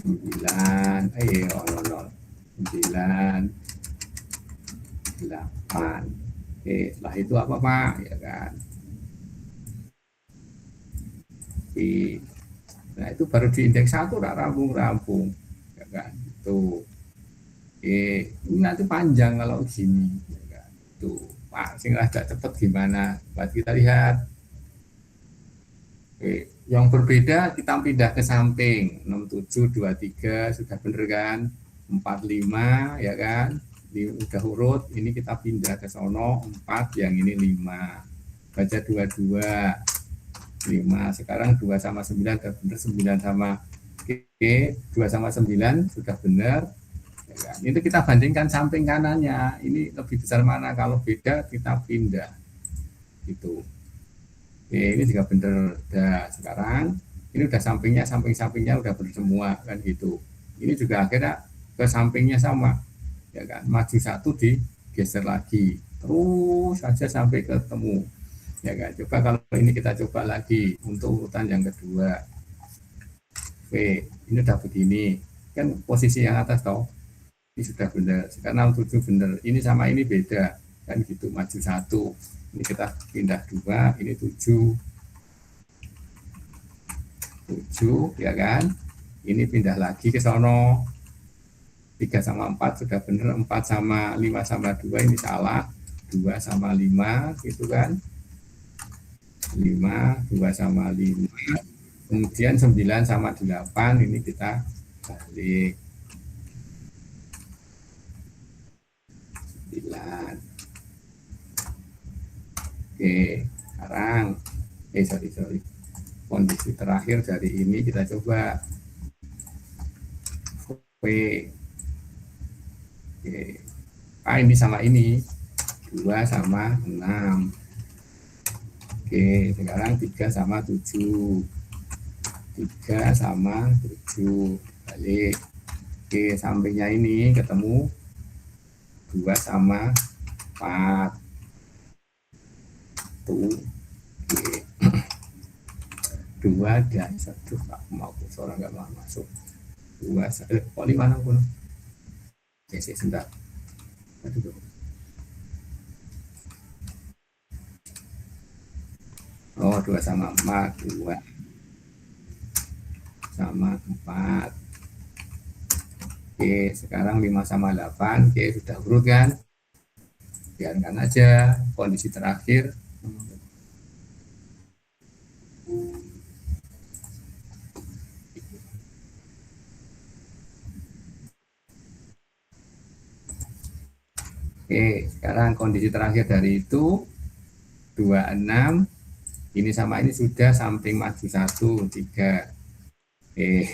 9, 9, 8. Oke, setelah itu apa Pak? Ya kan. Nah itu baru di indeks 1 udah rampung-rampung. Ya kan. Tuh. Oke, ini nanti panjang kalau gini. Ya kan. Tuh, Pak, sing agak cepet gimana? Buat kita lihat. Oke, yang berbeda kita pindah ke samping. 6723 sudah bener kan? 45 ya kan? Ini udah urut, ini kita pindah ke sono 4, yang ini 5. Baca 22, 5. Sekarang 2 sama 9 sudah benar, 9 sama oke, 2 sama 9 sudah benar. Ya kan? Itu kita bandingkan samping kanannya. Ini lebih besar mana? Kalau beda kita pindah. Gitu. Oke, ini juga benar. Udah sekarang ini udah samping-sampingnya udah benar semua kan gitu. Ini juga akhirnya ke sampingnya sama. Ya kan? Maju 1 digeser lagi. Terus saja sampai ketemu. Ya kan? Coba kalau ini kita coba lagi untuk urutan yang kedua. Oke, ini udah begini. Kan posisi yang atas toh. Ini sudah benar. Sekarang 7 benar. Ini sama ini beda. Kan gitu, maju 1. Ini kita pindah 2, ini 7. 7 ya kan. Ini pindah lagi ke sono. 3 sama 4 sudah benar. 4 sama 5 sama 2 ini salah. 2 sama 5 gitu kan. 5, 2 sama 5. Kemudian 9 sama 8 ini kita balik. 9. Oke, sekarang sorry. Kondisi terakhir dari ini kita coba V. Oke. Ini sama ini 2 sama 6. Oke, sekarang 3 sama 7. 3 sama 7 balik. Oke, sampingnya ini ketemu 2 sama 4 tuh. Oke. 2 dan 1 tak mau suara nggak mau masuk. 2 kok 5 pun. Oke, sebentar. Aduh. Oh, 2 sama 4, 2 sama 4. Oke, sekarang 5 sama 8. Oke, sudah urut kan? Biarkan aja kondisi terakhir. Oke, sekarang kondisi terakhir dari itu 26. Ini sama ini sudah samping maju 1, 3. Oke.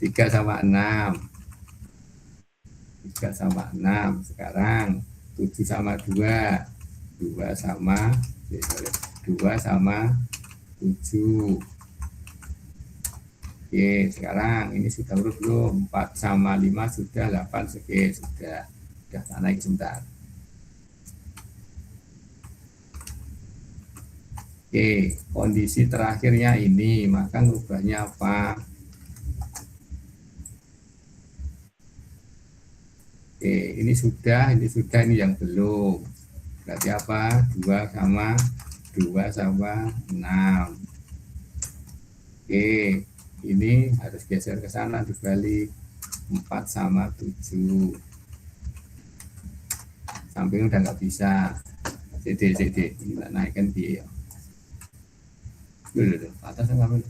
3 sama 6. 3 sama 6. Sekarang 7 sama 2. 2 sama 2 sama 7. Oke, sekarang ini sudah urut belum? 4 sama 5 sudah, 8 oke, sudah naik sebentar. Oke, kondisi terakhirnya ini, maka ngubahnya apa? Oke, ini sudah, ini yang belum. Berarti apa? 2 sama 6. Oke, ini harus geser ke sana dibalik. 4 sama 7. Samping udah nggak bisa. CD. Ini naikkan dia. Dulu, atas ngambil.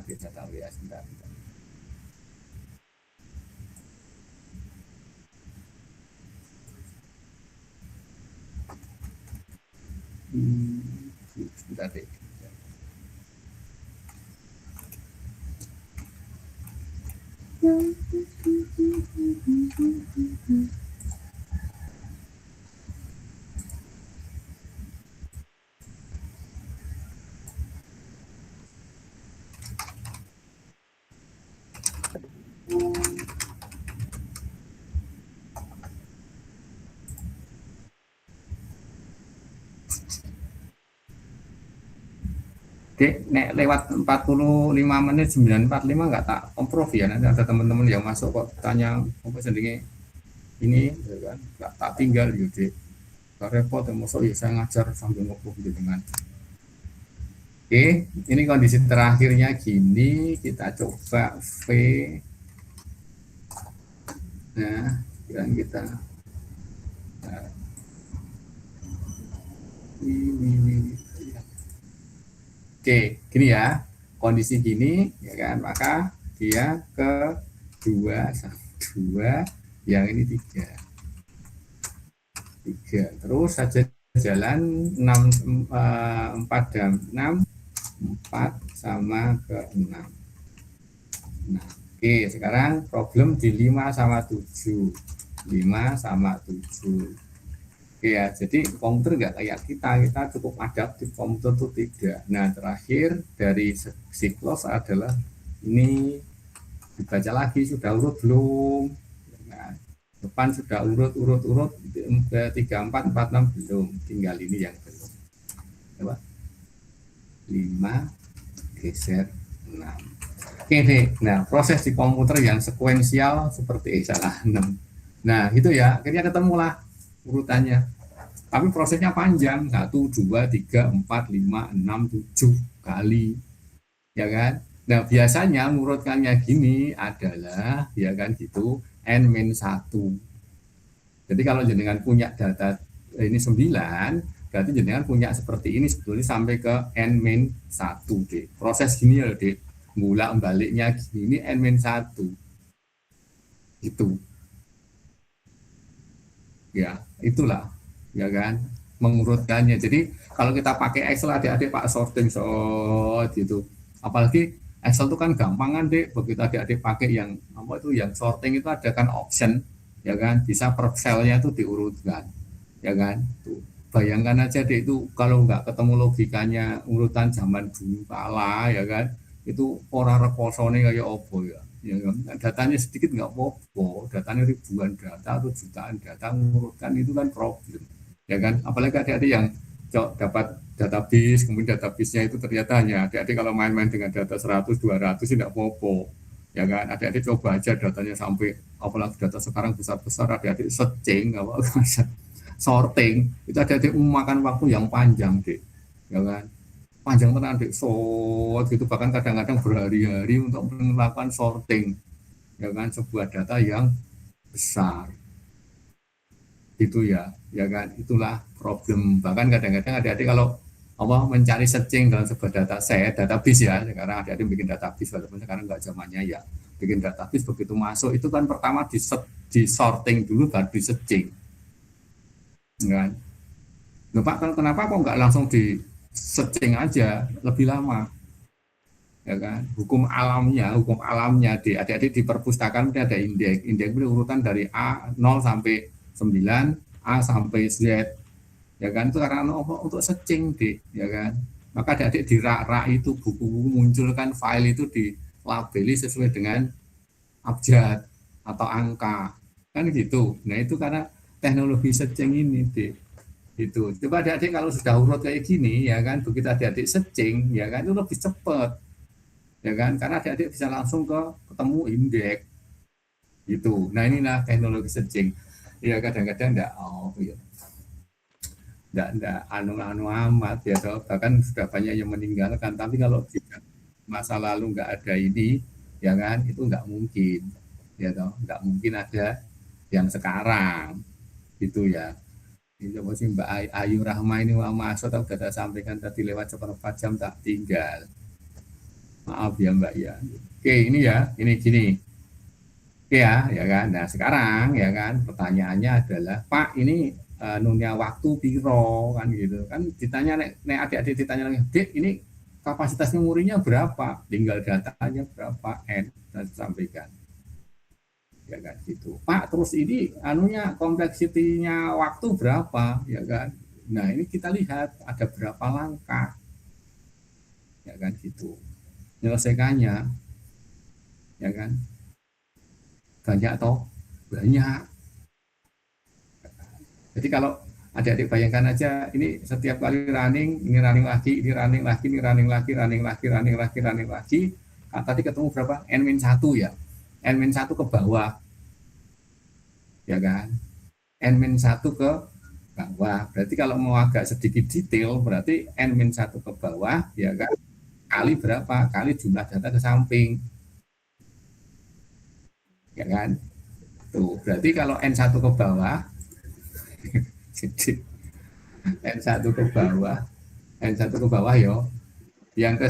Kita tahu ya, sebentar. Sebentar deh. Dek, nek lewat 45 menit 9:45 nggak tak komprov ya, nanti ada teman-teman yang masuk kok tanya apa sendiri ini ya kan, nggak tak tinggal yuk dek, nggak repot ya, masuk ya saya ngajar sambil ngobrol gitu dengan. Oke, ini kondisi terakhirnya gini, kita coba V. Nah, kita nah, ini. Oke, gini ya, kondisi gini, ya kan, maka dia ke 2 2, yang ini 3, terus saja jalan 6, 4 dan 6, 4 sama ke 6. Nah, oke, sekarang problem di 5 sama 7, 5 sama 7. Oke ya, jadi komputer nggak kayak kita cukup adaptif, komputer itu tidak. Nah, terakhir dari siklus adalah ini dibaca lagi, sudah urut belum? Nah, depan sudah urut 3, 4, 4, 6 belum, tinggal ini yang belum. Coba 5 geser 6. Oke deh, nah proses di komputer yang sekuensial seperti salah 6. Nah itu ya, akhirnya ketemulah urutannya. Tapi prosesnya panjang, 1, 2, 3, 4, 5, 6, 7 kali, ya kan? Nah biasanya mengurutkannya gini adalah, ya kan gitu, n-1. Jadi kalau jenengan punya data ini 9, berarti jenengan punya seperti ini sebetulnya sampai ke n-1 deh. Proses gini ya deh, bolak baliknya gini, ini n-1 itu. Ya, itulah, ya kan, mengurutkannya. Jadi kalau kita pakai Excel, adik-adik pak sorting gitu. Apalagi Excel itu kan gampang kan dek, begitu adik-adik pakai yang apa itu, yang sorting itu ada kan option, ya kan, bisa per cell-nya itu diurutkan, ya kan. Tuh. Bayangkan aja deh itu kalau nggak ketemu logikanya urutan zaman dulu kala, ya kan, itu orang rekosone kayak opo ya. Ya kan? Datanya sedikit nggak apa-apa, datanya ribuan data atau jutaan data, mengurutkan itu kan problem, ya kan. Apalagi adik-adik yang dapat database, kemudian database-nya itu ternyata hanya adik-adik kalau main-main dengan data 100 200 tidak apa-apa, ya kan. Adik-adik coba aja datanya sampai, apalagi data sekarang besar-besar, adik-adik searching apa sorting itu adik-adik memakan waktu yang panjang deh, ya kan, panjang tenan dek, gitu, bahkan kadang-kadang berhari-hari untuk melakukan sorting, ya kan, sebuah data yang besar itu ya, ya kan, itulah problem. Bahkan kadang-kadang adik-adik kalau apa mencari searching dalam sebuah data set, database ya, sekarang adik-adik bikin database, walaupun sekarang nggak zamannya ya bikin database, begitu masuk itu kan pertama di sorting dulu baru di searching, kan. Loh, Pak, kenapa kok nggak langsung di searching aja lebih lama, ya kan. Hukum alamnya di adik-adik di perpustakaan itu ada indeks itu urutan dari A 0 sampai 9, A sampai Z, ya kan, itu karena untuk searching deh, ya kan. Maka adik-adik di rak-rak itu buku-buku munculkan file itu dilabeli sesuai dengan abjad atau angka, kan gitu. Nah itu karena teknologi searching ini deh, itu. Coba adik-adik kalau sudah urut kayak gini, ya kan, begitu adik-adik searching, ya kan, itu lebih cepat, ya kan, karena adik-adik bisa langsung ketemu indeks gitu. Nah inilah teknologi searching, ya kadang-kadang enggak, oh ya enggak anu-anu amat ya toh. Bahkan sudah banyak yang meninggalkan, tapi kalau di masa lalu enggak ada ini, ya kan, itu enggak mungkin, ya toh, enggak mungkin ada yang sekarang gitu ya. Ini coba sih Mbak Ayu Rahma ini masuk, tak sudah sampaikan tadi lewat seperempat jam tak tinggal, maaf ya Mbak ya. Oke ini ya, ini gini. Oke ya kan. Nah sekarang ya kan pertanyaannya adalah, Pak ini nunya waktu piro kan gitu kan, ditanya nek adik-adik ditanya lagi, Dek ini kapasitas memorinya berapa, tinggal datanya berapa n dan sampaikan, ya kan gitu. Pak terus ini anunya kompleksitinya waktu berapa, ya kan. Nah ini kita lihat ada berapa langkah, ya kan gitu, menyelesaikannya, ya kan, banyak toh, banyak. Jadi kalau Adik-adik bayangkan aja, ini setiap kali running, ini running lagi, ini running lagi, ini running lagi, running lagi, running lagi, running lagi. Nah, tadi ketemu berapa? N-1 ya. N-1 ke bawah, ya kan? N-1 ke bawah. Berarti kalau mau agak sedikit detail, berarti N-1 ke bawah, ya kan? Kali berapa? Kali jumlah data ke samping, ya kan? Tuh, berarti kalau N1 ke bawah, N1 ke bawah, N1 ke bawah yo. Yang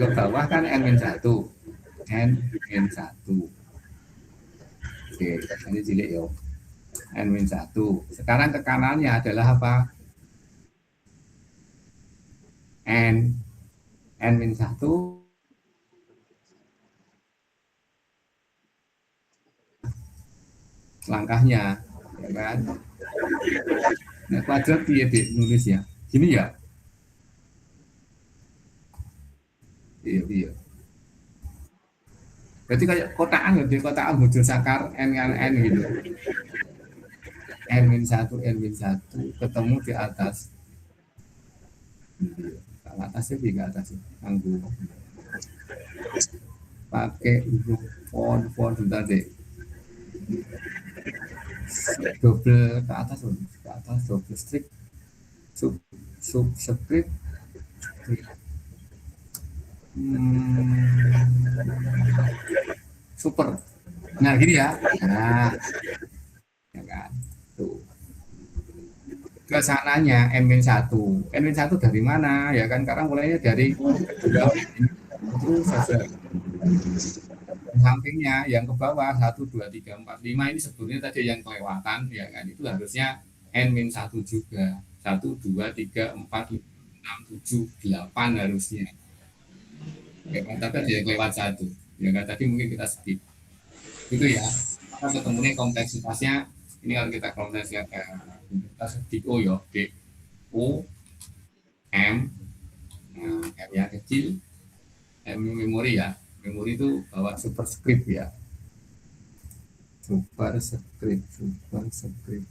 ke bawah kan N-1. N-1. Oke, ini cilik yo. N-1. Sekarang ke kanannya adalah apa? N. N-1 langkahnya, ya kan? Nah, kuadrat dia nulis ya. Gini ya. Iya, iya. Berarti kayak kotaan gitu, kotaan muncul sakar N kan N gitu. N-1, N-1 ketemu di atas. Ke atasnya di atas ya. Anggu. Pakai huruf font bentar deh. Double ke atas, double strip, subscript. Super. Nah, gini ya. Nah, ya kan. Tuh. Ke sananya N-1. N-1 dari mana? Ya kan sekarang mulainya dari kedua itu saja. Sampingnya yang ke bawah 1, 2, 3, 4, 5 ini sebetulnya tadi yang kelewatan ya kan itu harusnya N-1 juga 1, 2, 3, 4, 5, 6, 7, 8 harusnya ya kan tapi ada yang lewat 1 ya kan tadi mungkin kita skip itu ya maka ketemunya kompleksitasnya ini kalau kita kompleksikan kita di O ya D O M nah, M yang kecil M memori ya memori itu bawa superscript ya superscript font superscript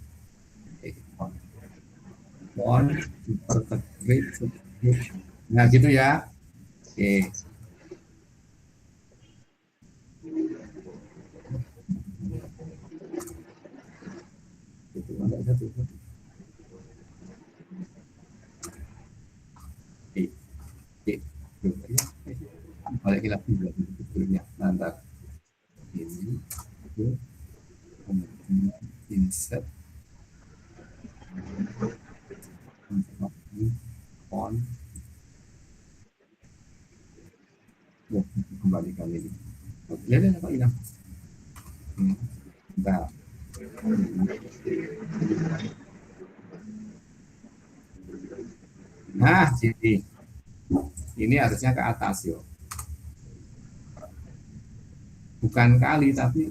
nah gitu ya oke balik lagi sebelumnya nanti ini kemudian insert font kembalikan ini lihat apa hilang nah nah sini ini harusnya ke atas yo bukan kali tapi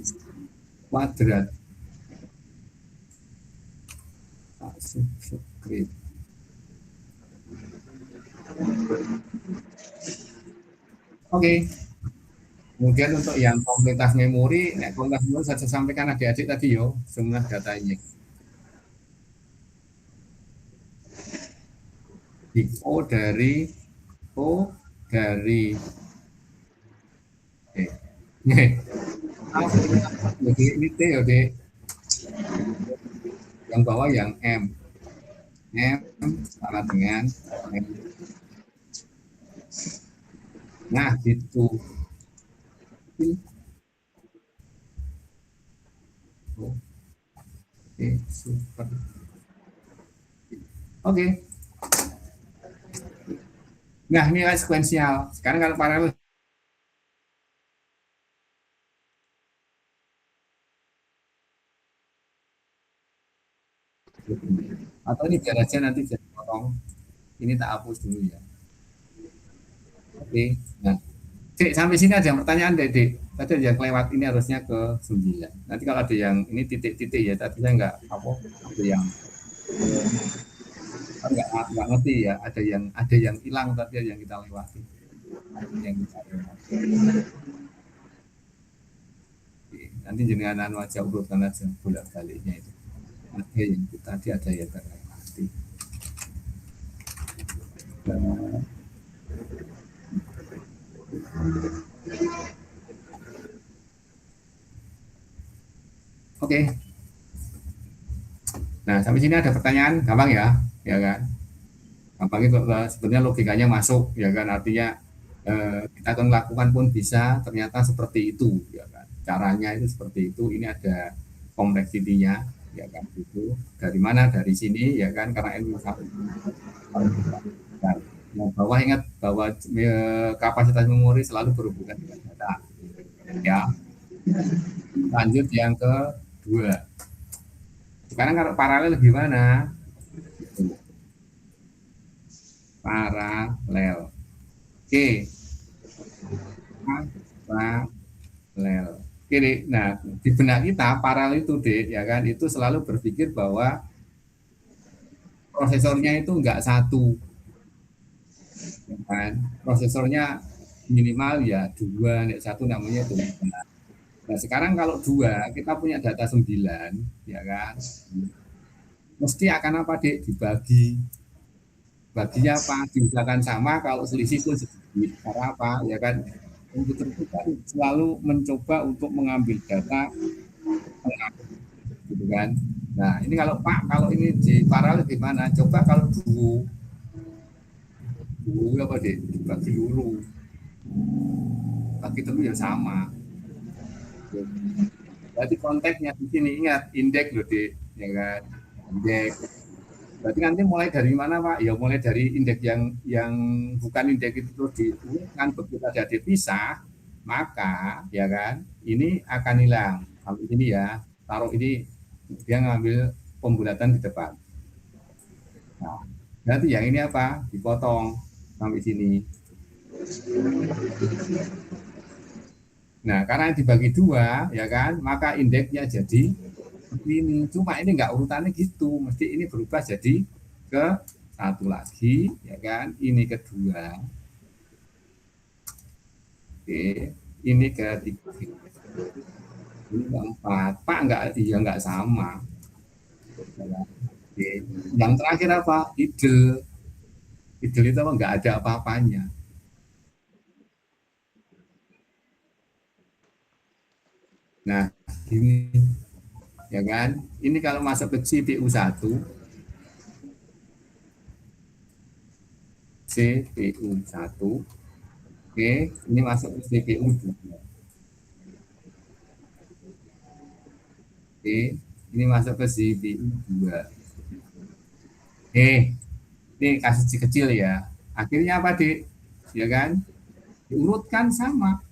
kuadrat subscript oke kemudian untuk yang komunitas memori komunitas memori saya sampaikan adik-adik tadi yo semua datanya di O dari ini T ya dek yang bawah yang M sama dengan M nah gitu oke super oke nah ini sekuensial sekarang kalau paralel atau ini biar aja nanti jadi potong ini tak hapus dulu ya oke nah Dek, sampai sini ada pertanyaan Dek. Tadi ada yang kelewat ini harusnya ke 9. Nanti kalau ada yang ini titik-titik ya, tadi saya nggak apa ada yang nggak ngerti ya, ada yang hilang tadi yang kita lewati. Yang kita lewati. Nanti jenengan anu aja urutkan aja bolak baliknya itu. Ada yang tadi ada yang terlewati. Oke. Nah, sampai sini ada pertanyaan, gampang ya kan? Gampang itu sebenarnya logikanya masuk, ya kan? Artinya kita akan melakukan pun bisa, ternyata seperti itu, ya kan? Caranya itu seperti itu. Ini ada kompleksitinya, ya kan? Itu dari mana? Dari sini, ya kan? Karena ilmu satu. Yang bawah ingat bahwa kapasitas memori selalu berhubungan dengan data, ya. Lanjut yang kedua. Sekarang kalau paralel gimana? Paralel. Oke, paralel. Oke, Dek. Nah, di benak kita paralel itu, Dek, ya kan, itu selalu berpikir bahwa prosesornya itu enggak satu, ya kan. Prosesornya minimal ya dua, nek satu namanya itu. Nah, sekarang kalau dua, kita punya data 9, ya kan. Mesti akan apa, Dek? Dibagi. Baginya apa? Diusahakan sama, kalau selisih pun sedikit. Karena apa? Ya kan, komputer itu kan selalu mencoba untuk mengambil data tengah, gitu kan. Nah, ini kalau Pak, kalau ini di paralel gimana? Coba kalau dulu, dulu apa deh? Dibagi dulu, bagi terus ya sama. Berarti konteksnya di sini ingat indeks loh, Dek, ya kan? Indeks. Berarti nanti mulai dari mana, Pak? Ya mulai dari indeks yang bukan indeks itu terus kan begitu ada dipisah, maka ya kan ini akan hilang. Kalau ini ya, taruh ini dia ngambil pembulatan di depan. Nah, berarti yang ini apa? Dipotong sampai sini. Nah, karena dibagi dua, ya kan, maka indeksnya jadi ini. Cuma ini nggak urutannya gitu, mesti ini berubah jadi ke satu lagi, ya kan, ini kedua, oke, ini ketiga, ini keempat. Pak nggak, iya nggak sama. Oke. Yang terakhir apa? Ide. Ide itu apa? Nggak ada apa-apanya. Nah, ini ya kan? Ini kalau masuk ke CPU 1, CPU 1, oke, ini masuk ke CPU 2. Oke, ini masuk ke CPU 2. Ini kasus kecil ya. Akhirnya apa, Dik? Ya kan? Diurutkan sama.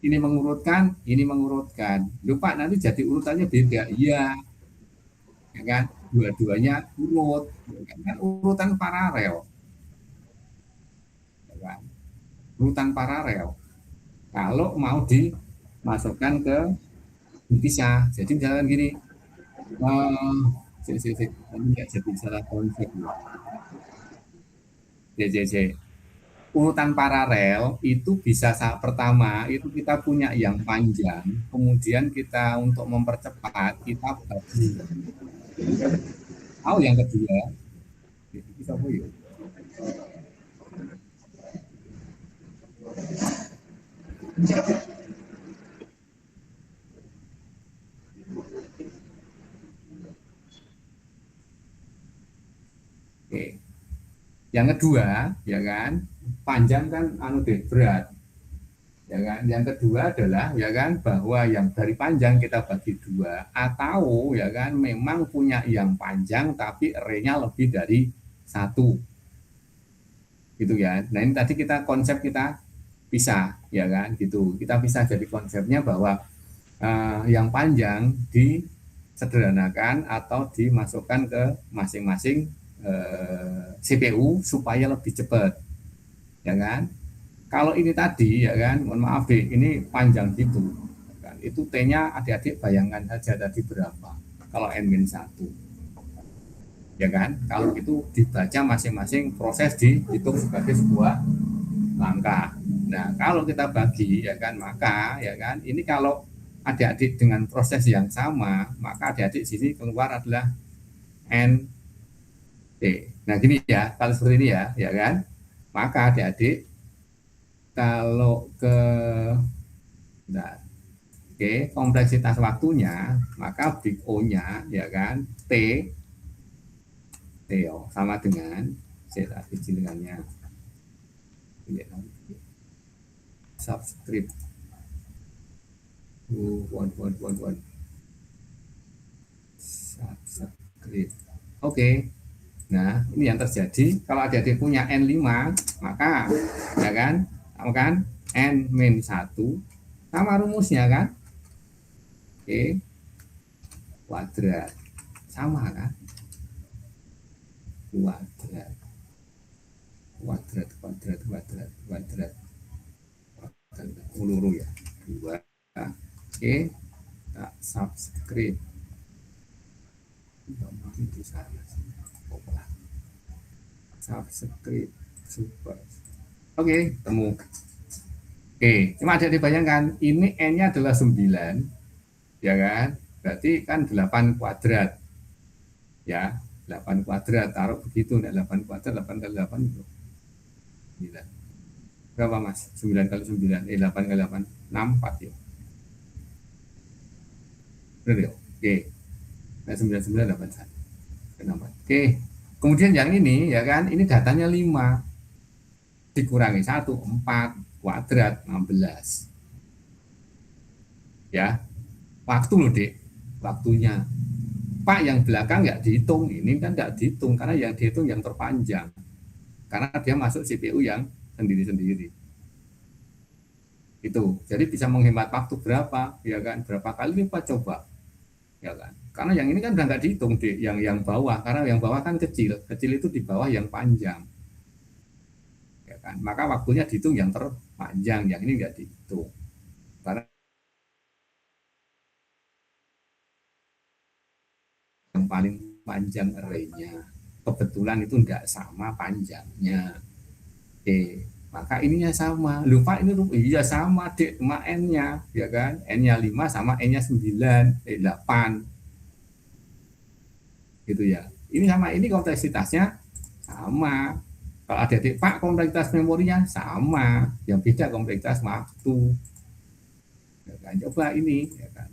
Ini mengurutkan. Lupa nanti jadi urutannya beda. Iya, ya kan? Dua-duanya urut, ya kan? Urutan paralel, ya kan? Urutan paralel. Kalau mau dimasukkan ke dipisah. Jadi misalkan gini, eh, ini nggak jadi salah konsep ya. JJJ. Urutan paralel itu bisa saat pertama itu kita punya yang panjang, kemudian kita untuk mempercepat kita bagi. Tahu yang kedua, bisa yuk. Oke. Yang kedua, ya kan, panjang kan anu deh berat, ya kan. Yang kedua adalah ya kan bahwa yang dari panjang kita bagi dua, atau ya kan memang punya yang panjang tapi arraynya lebih dari satu, gitu ya. Nah ini tadi kita konsep kita pisah, ya kan, gitu. Kita bisa jadi konsepnya bahwa yang panjang disederhanakan atau dimasukkan ke masing-masing CPU supaya lebih cepat, ya kan. Kalau ini tadi ya kan, mohon maaf deh, ini panjang gitu, kan. Itu T-nya adik-adik bayangkan saja tadi berapa. Kalau N-1, ya kan. Kalau itu dibaca masing-masing proses dihitung sebagai sebuah langkah. Nah, kalau kita bagi ya kan, maka ya kan, ini kalau adik-adik dengan proses yang sama, maka adik-adik sini keluar adalah N Nah gini ya, kalau seperti ini ya, ya kan? Maka adik-adik kalau ke, nah, kompleksitas waktunya, maka big O-nya, ya kan, T sama dengan Z cilingannya, subscript, subscript. Oke, nah ini yang terjadi kalau adik-adik punya N5, maka, ya kan, sama kan, N-1 sama rumusnya kan, Oke, kuadrat, sama kan, kuadrat, kuadrat, kuadrat, kuadrat, kuadrat, uluru ya, 2. Oke, nah, subscript itu sana, subscript super. Oke, temu. Oke, cuma ada dibayangkan, ini N-nya adalah 9, ya kan? Berarti kan 8 kuadrat. Ya, 8 kuadrat, taruh begitu, 8 kuadrat, 8 kali 8, 9. Berapa mas? 9 kali 9, 8 kali 8, 6, 4 ya. Benar ya? Oke, nah 99, 81. Kenapa? Oke, kemudian yang ini, ya kan, ini datanya 5, dikurangi 1, 4, kuadrat, 16. Ya, waktu loh dek, waktunya. Pak yang belakang nggak dihitung, ini kan nggak dihitung, karena yang dihitung yang terpanjang. Karena dia masuk CPU yang sendiri-sendiri. Itu, jadi bisa menghemat waktu berapa, ya kan, berapa kali lipat coba. Ya kan, karena yang ini kan udah nggak dihitung dek, yang bawah, karena yang bawah kan kecil, kecil itu di bawah yang panjang. Ya kan, maka waktunya dihitung yang terpanjang, yang ini nggak dihitung. Karena yang paling panjang arraynya kebetulan itu enggak sama panjangnya. Maka ininya sama. Lupa ini iya sama dek, cuma N-nya, ya kan? N-nya 5 sama N-nya 9, 8. Gitu ya. Ini sama ini kompleksitasnya sama. Kalau ada adik Pak kompleksitas memorinya sama, yang beda kompleksitas waktu. Ya kan? Coba ini, ya kan?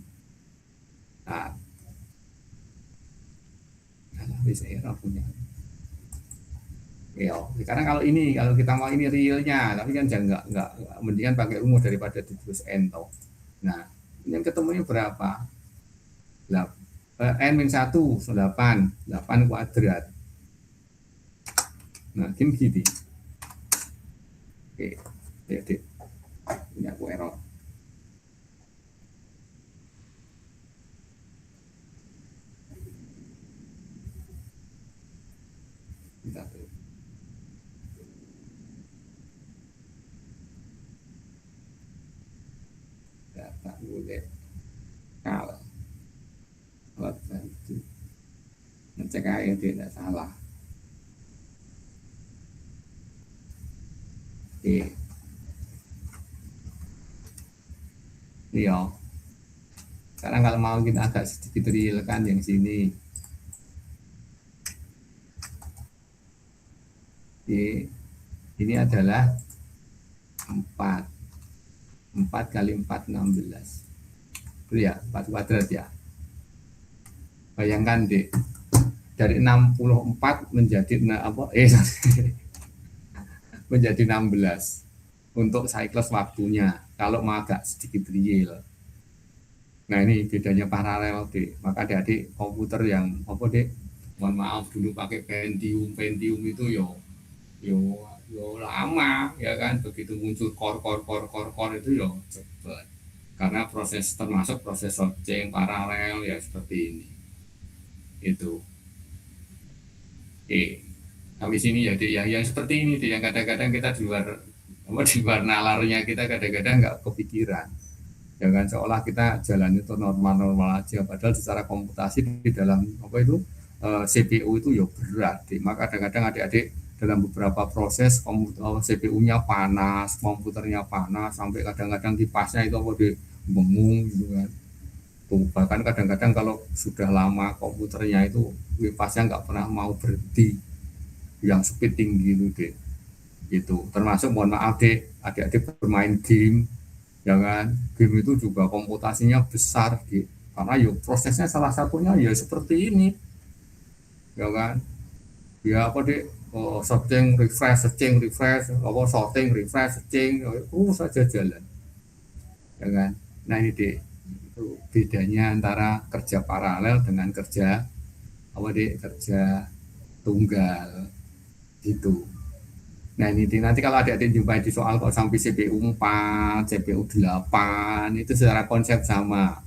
Nah, bisa error punya. Ya, sekarang kalau ini, kalau kita mau ini realnya, tapi kan jangan nggak mendingan pakai rumus daripada ditulis n toh. Nah, ini yang ketemunya berapa? N min 1, 8, 8 kuadrat. Nah, gini. Oke, jadi ini aku error. Kita tuh. Data boleh kalau bantu ngecek aja tidak salah. Oke. Iya. Sekarang kalau mau kita agak sedikit realkan yang sini. Oke. Ini adalah 4. 4 kali 4, 16. Itu ya, 4 kuadrat ya. Bayangkan deh, dari 64 menjadi menjadi 16 untuk siklus waktunya. Kalau mau agak sedikit real. Nah ini bedanya paralel deh. Maka adik-adik komputer yang mohon maaf dulu pakai Pentium itu yo lama ya kan, begitu muncul core itu yo cepat. Karena termasuk proses sorting paralel ya seperti ini. Itu. Habis ini ya yang seperti ini yang kadang-kadang kita di luar nalarnya kita kadang-kadang nggak kepikiran, ya kan, seolah kita jalan itu normal-normal aja, padahal secara komputasi di dalam CPU itu ya berat. Maka kadang-kadang adik-adik dalam beberapa proses CPU-nya panas, komputernya panas, sampai kadang-kadang kipasnya itu bengung gitu kan. Bahkan kadang-kadang kalau sudah lama komputernya itu kipasnya nggak pernah mau berhenti, yang speed tinggi itu deh. Itu termasuk mohon maaf deh, adik-adik bermain game, ya kan? Game itu juga komputasinya besar deh. Karena yuk prosesnya salah satunya ya seperti ini, ya kan? Ya apa deh? Oh, searching, refresh, apa sorting, refresh, searching, saja jalan, ya kan? Nah ini deh, itu bedanya antara kerja paralel dengan kerja apa deh, kerja tunggal gitu. Nah ini nanti kalau adik-adik jumpai di soal kok sampai CPU 4, CPU 8 itu secara konsep sama,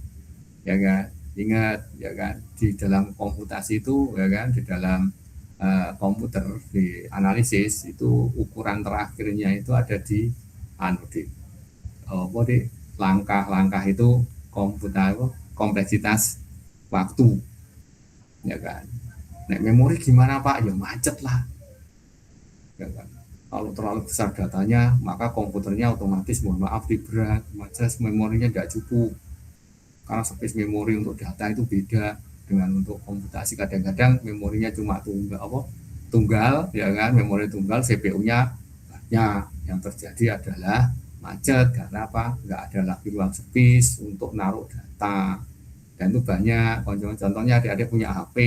ya kan? Ingat ya kan, di dalam komputasi itu ya kan, di dalam komputer di analisis itu ukuran terakhirnya itu ada di anu di apa di langkah-langkah itu komputer kompleksitas waktu, ya kan. Nah, memori gimana Pak? Ya macet lah, ya kan. Kalau terlalu besar datanya, maka komputernya otomatis mohon maaf di berat, macet, memorinya tidak cukup. Karena space memori untuk data itu beda dengan untuk komputasi. Kadang-kadang memorinya cuma tunggal, ya kan, memori tunggal, CPU-nya banyak. Yang terjadi adalah macet karena apa? Nggak ada lagi ruang space untuk naruh data. Dan itu banyak. Contohnya adik-adik punya HP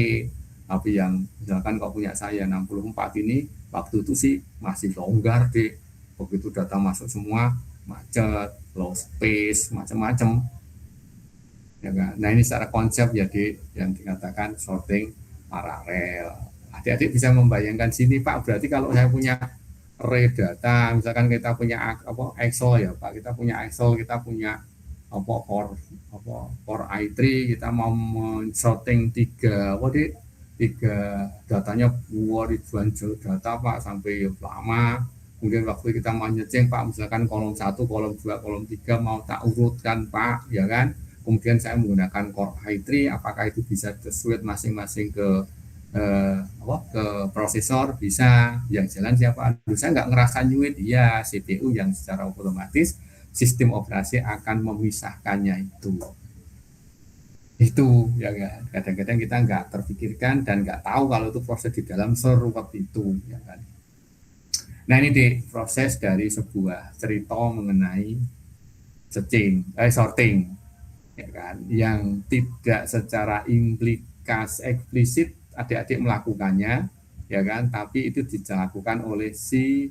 yang misalkan kalau punya saya 64 ini, waktu itu sih masih longgar deh. Begitu data masuk semua macet, low space, macam-macam, ya kan? Nah ini secara konsep jadi yang dikatakan sorting paralel. Adik-adik bisa membayangkan sini Pak, berarti kalau saya punya array data, misalkan kita punya Excel ya Pak, kita punya Excel, kita punya core i3, kita mau men-sorting tiga datanya ribuan data Pak, sampai lama. Kemudian waktu kita mau nyeceng Pak, misalkan kolom 1, kolom 2, kolom 3 mau tak urutkan Pak, ya kan? Kemudian saya menggunakan Core i3, apakah itu bisa tersuit masing-masing ke prosesor? Bisa. Yang jalan siapa? Saya nggak ngerasa nyuit, ya CPU yang secara otomatis sistem operasi akan memisahkannya itu, ya kan. Kadang-kadang kita nggak terpikirkan dan nggak tahu kalau itu proses di dalam seruat itu, ya kan. Nah ini deh proses dari sebuah cerita mengenai sorting, ya kan, yang tidak secara eksplisit adik-adik melakukannya, ya kan, tapi itu dilakukan oleh si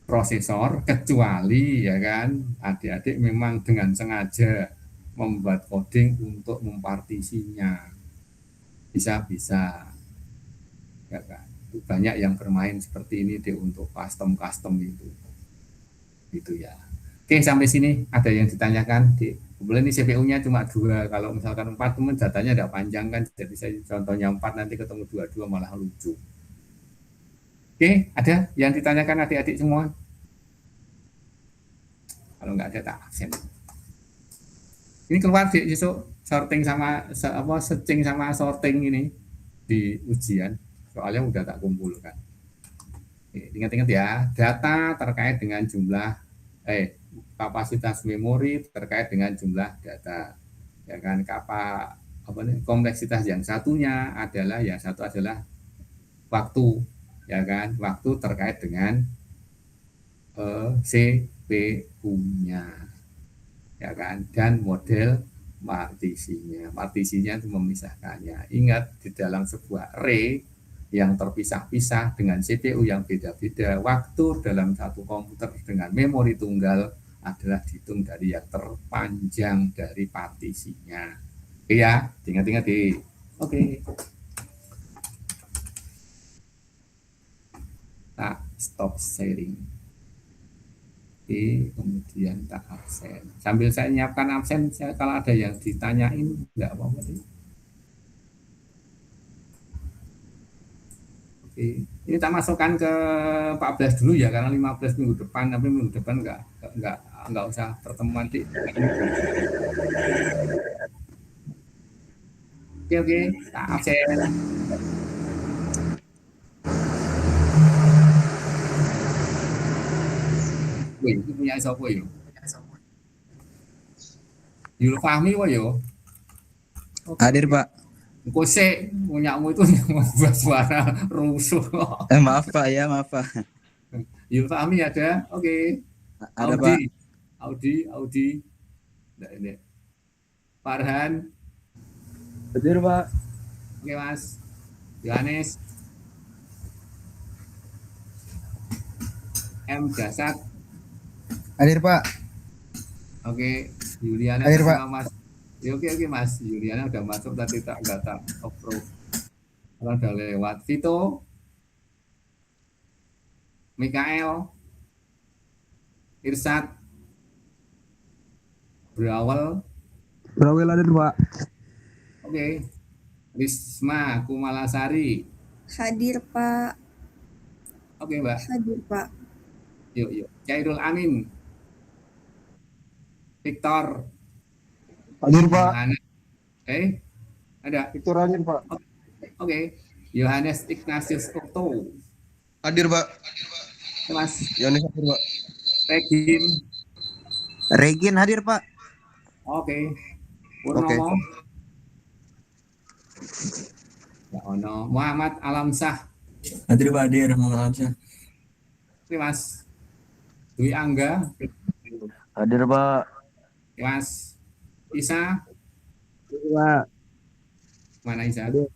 prosesor, kecuali ya kan adik-adik memang dengan sengaja membuat coding untuk mempartisinya, bisa, ya kan. Banyak yang bermain seperti ini deh untuk custom itu ya. Oke, sampai sini ada yang ditanyakan di kemudian ini CPU-nya cuma 2, kalau misalkan 4 teman datanya tidak panjang kan, jadi saya contohnya 4 nanti ketemu 22 malah lucu. Oke, ada yang ditanyakan adik-adik semua? Kalau nggak ada tak absen. Ini keluar di besok sorting sama searching sama sorting ini di ujian, soalnya udah tak kumpulkan. Ingat-ingat ya, data terkait dengan jumlah kapasitas memori terkait dengan jumlah data, ya kan. Kompleksitas yang satunya adalah waktu, ya kan, waktu terkait dengan CPU-nya, ya kan, dan model partisinya itu memisahkannya. Ingat, di dalam sebuah array yang terpisah-pisah dengan CPU yang beda-beda, waktu dalam satu komputer dengan memori tunggal adalah dihitung dari yang terpanjang dari partisinya. Oke ya, ingat-ingat di. Oke. Tak stop sharing. Oke, kemudian tak absen. Sambil saya nyiapkan absen, kalau ada yang ditanyain enggak apa-apa sih. Oke. Ini tak masukkan ke 14 dulu ya, karena 15 minggu depan, tapi minggu depan enggak usah pertemuan di. Oke, tak absen. Wih, itu punya siapa yo? Yul Fahmi wa yo? Hadir Pak. Engko sik punyamu itu yang membuat suara rusuh. Maaf Pak ya, maaf Pak. Yulfahmi ada? Oke. Ada Pak. Audi. Nggak ini. Farhan. Hadir Pak. Oke Mas. Yohanes. M. Jasad. Hadir Pak. Oke. Juliana Hadir, Pak. sama Mas. Ya, oke Mas. Juliana udah masuk tadi nggak tak approve. Kalau udah lewat. Vito. Mikael. Irsat. Berawal. Berawal hadir Pak. Oke. Risma Kumalasari. Hadir Pak. Oke Mbak. Hadir Pak. Yuk. Cairul Amin. Victor. Hadir Pak. Yohanes. Ada. Victor hadir Pak. Oke. Yohanes Ignatius Okto. Hadir Pak. Mas Yohanes hadir Pak. Regin. Regin hadir Pak. Oke. Purnomo. Ya ono. Muhammad Alamsah. Hadir Pak, hadir Muhammad Alamsyah. Oke Mas. Dwi Angga. Hadir Pak. Oke, Mas. Isa. Pak. Mana Isa? Hadir.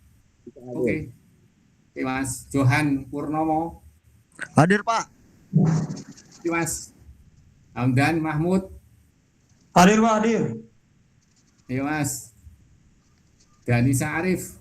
Oke. Oke Mas. Johan Purnomo. Hadir Pak. Oke Mas. Hamdan Mahmud. Hadir Pak, hadir. Ayo Mas. Danisa Arif.